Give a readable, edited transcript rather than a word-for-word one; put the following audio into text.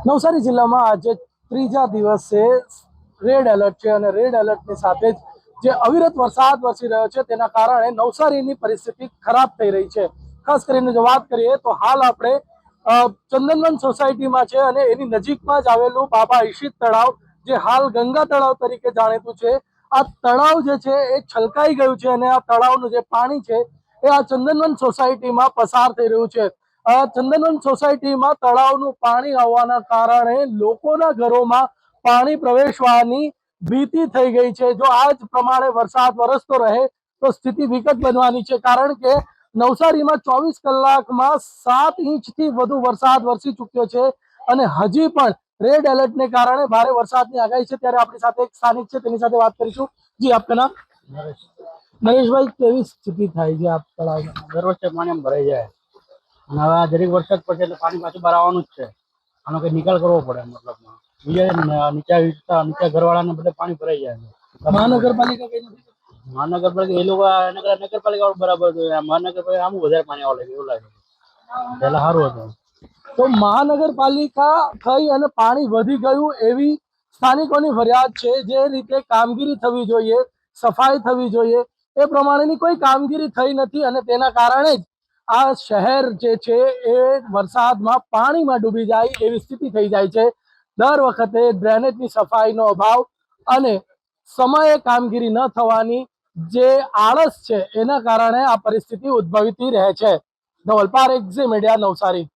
નવસારી જિલ્લામાં આજે ત્રીજા દિવસે રેડ એલર્ટ છે અને રેડ એલર્ટની સાથે જ જે અવિરત વરસાદ વરસી રહ્યો છે તેના કારણે નવસારીની પરિસ્થિતિ ખરાબ થઈ રહી છે. ખાસ કરીને જો વાત કરીએ તો હાલ આપણે ચંદનવન સોસાયટીમાં છે અને એની નજીકમાં જ આવેલું બાબા ઈશિત તળાવ, જે હાલ ગંગા તળાવ તરીકે જાણીતું છે, આ તળાવ જે છે એ છલકાઈ ગયું છે અને આ તળાવનું જે પાણી છે એ આ ચંદનવન સોસાયટીમાં પસાર થઈ રહ્યું છે. ચંદનવન સોસાયટીમાં તળાવનું પાણી આવવાના કારણે લોકોના ઘરોમાં પાણી પ્રવેશવાની ભીતિ થઈ ગઈ છે. જો આ જ પ્રમાણે વરસાદ વરસતો રહે તો સ્થિતિ વિકટ બનવાની છે, કારણ કે નવસારીમાં 24 કલાકમાં 7 ઇંચથી વધુ વરસાદ વરસી ચૂક્યો છે અને હજી પણ રેડ એલર્ટને કારણે ભારે વરસાદની આગાહી છે. ત્યારે આપણી સાથે એક સ્થાનિક છે, તેની સાથે વાત કરીશું. જી, આપનું નામ? નરેશભાઈ, કેવી સ્થિતિ થાય છે આપ તળાવમાં? દર વર્ષે પાણી ભરાઈ જાય અને હવે આ જરીક વરસાદ પડશે એટલે પાણી પાછું બહાર આવવાનું જ છે. આનો કંઈ નિકાલ કરવો પડે. મતલબમાં બીજા નીચા ઘરવાળાને બધે પાણી ભરાઈ જાય. મહાનગરપાલિકા કઈ નથી? મહાનગરપાલિકા એ લોકો નગરપાલિકા બરાબર છે. મહાનગરપાલિકા આમ વધારે પાણી આવે એવું લાગે. પહેલા સારું હતું. તો મહાનગરપાલિકા થઈ અને પાણી વધી ગયું એવી સ્થાનિકોની ફરિયાદ છે. જે રીતે કામગીરી થવી જોઈએ, સફાઈ થવી જોઈએ, એ પ્રમાણેની કોઈ કામગીરી થઈ નથી અને તેના કારણે જ આ શહેર જે છે એ વરસાદમાં પાણીમાં ડૂબી જાય એવી સ્થિતિ થઈ જાય છે. દર વખતે ડ્રેનેજની સફાઈનો અભાવ અને સમયે કામગીરી ન થવાની જે આળસ છે એના કારણે આ પરિસ્થિતિ ઉદ્ભવતી રહે છે. ધવલ પારેખ, ઝી મીડિયા, નવસારી.